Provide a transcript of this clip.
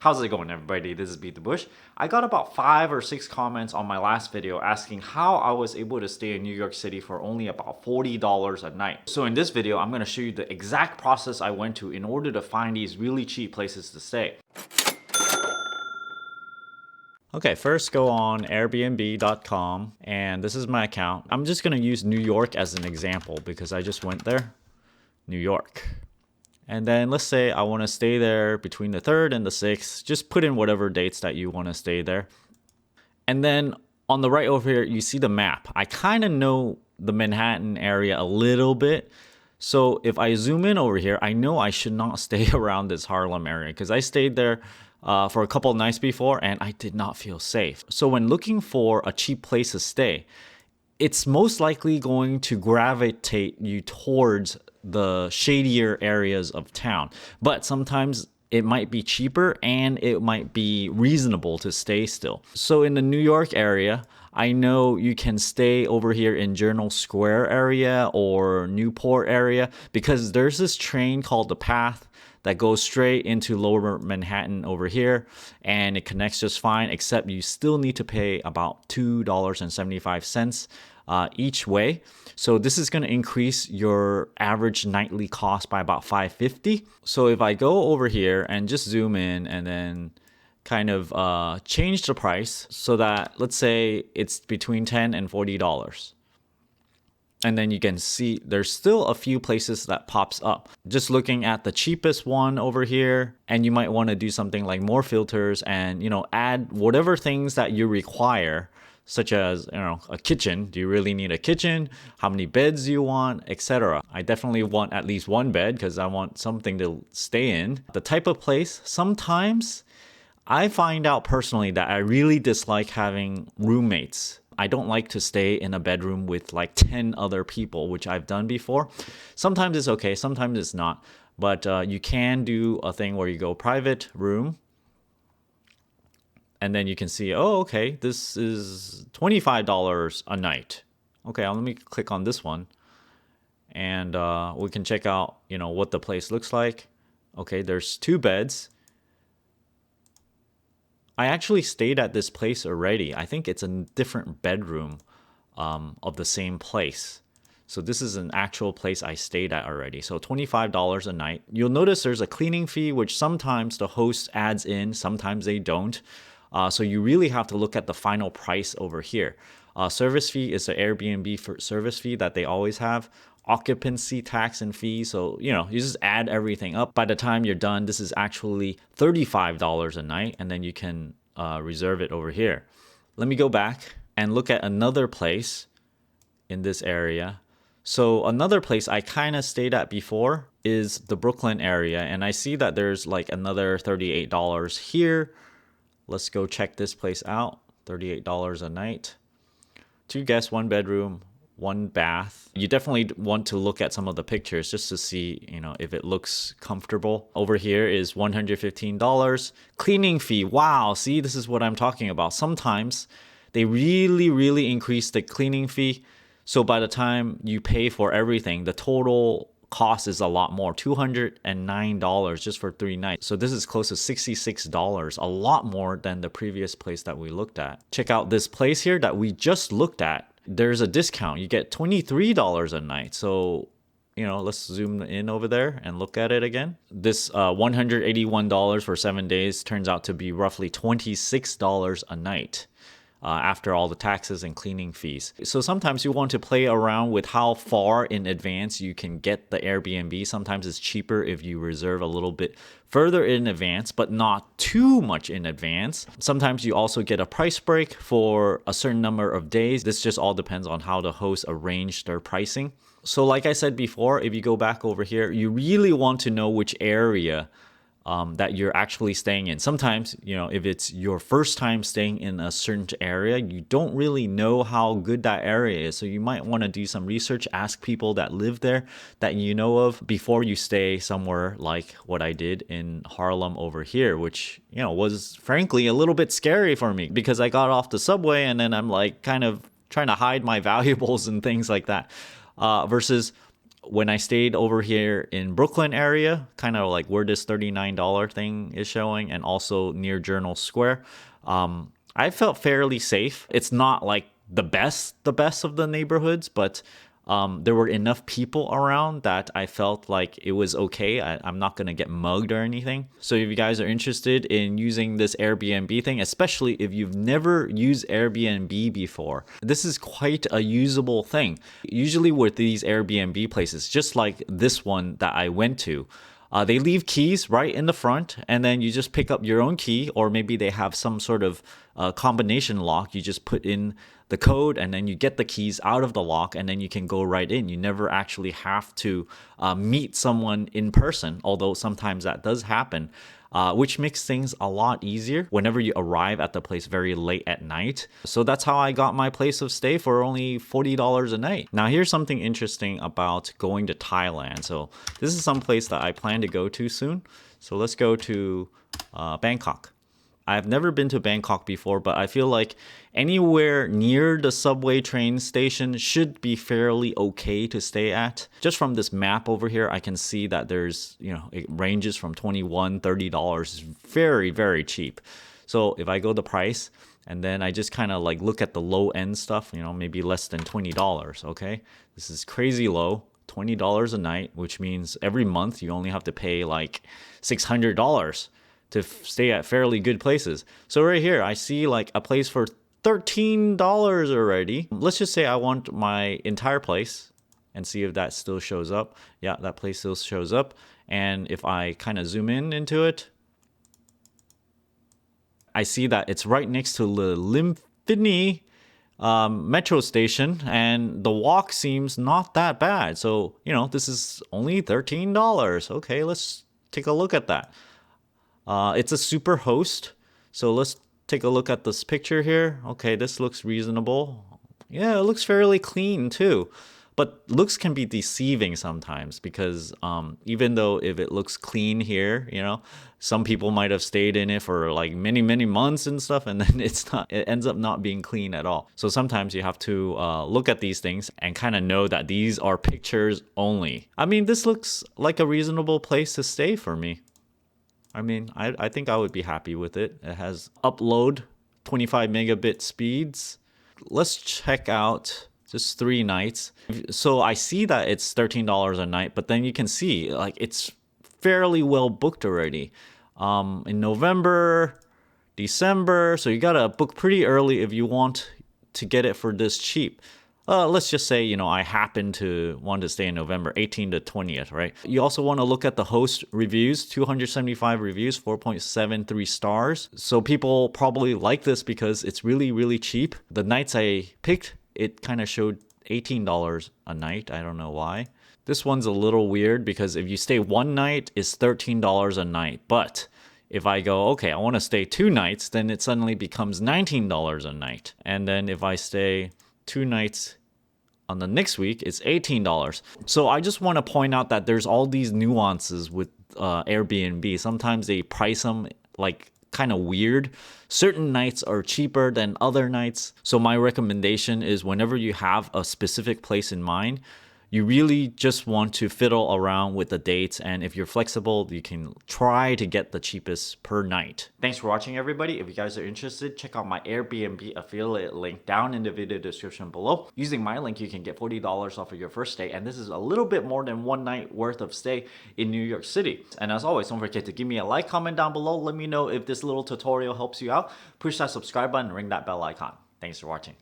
How's it going, everybody? This is BeatTheBush. I got about 5 or 6 comments on my last video asking how I was able to stay in New York City for only about $40 a night. So in this video, I'm going to show you the exact process I went to in order to find these really cheap places to stay. Okay, first go on Airbnb.com, and this is my account. I'm just going to use New York as an example because I just went there. New York. And then let's say I want to stay there between the 3rd and the 6th. Just put in whatever dates that you want to stay there. And then on the right over here, you see the map. I kind of know the Manhattan area a little bit. So if I zoom in over here, I know I should not stay around this Harlem area because I stayed there for a couple of nights before and I did not feel safe. So when looking for a cheap place to stay, it's most likely going to gravitate you towards the shadier areas of town. But sometimes it might be cheaper and it might be reasonable to stay still. So in the New York area, I know you can stay over here in Journal Square area or Newport area because there's this train called the Path that goes straight into Lower Manhattan over here, and it connects just fine, except you still need to pay about $2.75 each way. So this is going to increase your average nightly cost by about $5.50. So if I go over here and just zoom in and then kind of change the price so that, let's say it's between $10 and $40. And then you can see there's still a few places that pops up. Just looking at the cheapest one over here, and you might want to do something like more filters and, add whatever things that you require, such as, a kitchen. Do you really need a kitchen? How many beds do you want, etc. I definitely want at least one bed because I want something to stay in. The type of place, sometimes I find out personally that I really dislike having roommates. I don't like to stay in a bedroom with like 10 other people, which I've done before. Sometimes it's okay, sometimes it's not. But you can do a thing where you go private room. And then you can see, oh, okay, this is $25 a night. Okay, let me click on this one. And we can check out, what the place looks like. Okay, there's 2 beds. I actually stayed at this place already. I think it's a different bedroom of the same place. So this is an actual place I stayed at already. So $25 a night. You'll notice there's a cleaning fee, which sometimes the host adds in, sometimes they don't. So you really have to look at the final price over here. Service fee is the Airbnb service fee that they always have. Occupancy tax and fees. So, you just add everything up. By the time you're done, this is actually $35 a night, and then you can reserve it over here. Let me go back and look at another place in this area. So another place I kind of stayed at before is the Brooklyn area, and I see that there's like another $38 here. Let's go check this place out. $38 a night. 2 guests, 1 bedroom, 1 bath. You definitely want to look at some of the pictures just to see, if it looks comfortable. Over here is $115. Cleaning fee. Wow. See, this is what I'm talking about. Sometimes they really increase the cleaning fee. So by the time you pay for everything, the total cost is a lot more, $209 just for 3 nights. So this is close to $66, a lot more than the previous place that we looked at. Check out this place here that we just looked at. There's a discount. You get $23 a night. So, let's zoom in over there and look at it again. This $181 for 7 days turns out to be roughly $26 a night. After all the taxes and cleaning fees. So sometimes you want to play around with how far in advance you can get the Airbnb. Sometimes it's cheaper if you reserve a little bit further in advance, but not too much in advance. Sometimes you also get a price break for a certain number of days. This just all depends on how the host arranged their pricing. So like I said before, if you go back over here, you really want to know which area that you're actually staying in. Sometimes, if it's your first time staying in a certain area, you don't really know how good that area is. So you might want to do some research, ask people that live there that you know of before you stay somewhere like what I did in Harlem over here, which, was frankly a little bit scary for me because I got off the subway and then I'm like kind of trying to hide my valuables and things like that. Versus when I stayed over here in Brooklyn area, kind of like where this $39 thing is showing, and also near Journal Square, I felt fairly safe. It's not like the best of the neighborhoods, but there were enough people around that I felt like it was okay. I'm not gonna get mugged or anything. So if you guys are interested in using this Airbnb thing, especially if you've never used Airbnb before, this is quite a usable thing. Usually with these Airbnb places, just like this one that I went to, they leave keys right in the front, and then you just pick up your own key, or maybe they have some sort of combination lock. You just put in the code, and then you get the keys out of the lock, and then you can go right in. You never actually have to meet someone in person, although sometimes that does happen. Which makes things a lot easier whenever you arrive at the place very late at night. So that's how I got my place of stay for only $40 a night. Now here's something interesting about going to Thailand. So this is some place that I plan to go to soon. So let's go to Bangkok. I've never been to Bangkok before, but I feel like anywhere near the subway train station should be fairly okay to stay at. Just from this map over here, I can see that there's, it ranges from $21, $30. It's very, very cheap. So if I go the price and then I just kind of like look at the low end stuff, maybe less than $20, okay? This is crazy low. $20 a night, which means every month you only have to pay like $600 to stay at fairly good places. So right here, I see like a place for $13 already. Let's just say I want my entire place and see if that still shows up. Yeah, that place still shows up. And if I kind of zoom in into it, I see that it's right next to the Limphini metro station, and the walk seems not that bad. So, this is only $13. Okay, let's take a look at that. It's a super host. So let's take a look at this picture here. Okay, this looks reasonable. Yeah, it looks fairly clean too. But looks can be deceiving sometimes because even though if it looks clean here, some people might have stayed in it for like many, many months and stuff, and then it ends up not being clean at all. So sometimes you have to look at these things and kind of know that these are pictures only. I mean, this looks like a reasonable place to stay for me. I mean, I think I would be happy with it. It has upload 25 megabit speeds. Let's check out just 3 nights. So I see that it's $13 a night, but then you can see like it's fairly well booked already. In November, December, so you gotta book pretty early if you want to get it for this cheap. Let's just say, I happen to want to stay in November 18th to 20th, right? You also want to look at the host reviews, 275 reviews, 4.73 stars. So people probably like this because it's really, really cheap. The nights I picked, it kind of showed $18 a night. I don't know why. This one's a little weird because if you stay one night, it's $13 a night. But if I go, okay, I want to stay 2 nights, then it suddenly becomes $19 a night. And then if I stay 2 nights on the next week, it's $18. So I just want to point out that there's all these nuances with Airbnb. Sometimes they price them like kind of weird. Certain nights are cheaper than other nights. So my recommendation is whenever you have a specific place in mind, you really just want to fiddle around with the dates, and if you're flexible, you can try to get the cheapest per night. Thanks for watching, everybody. If you guys are interested, check out my Airbnb affiliate link down in the video description below. Using my link, you can get $40 off of your first stay, and this is a little bit more than 1 night worth of stay in New York City. And as always, don't forget to give me a like, comment down below. Let me know if this little tutorial helps you out. Push that subscribe button and ring that bell icon. Thanks for watching.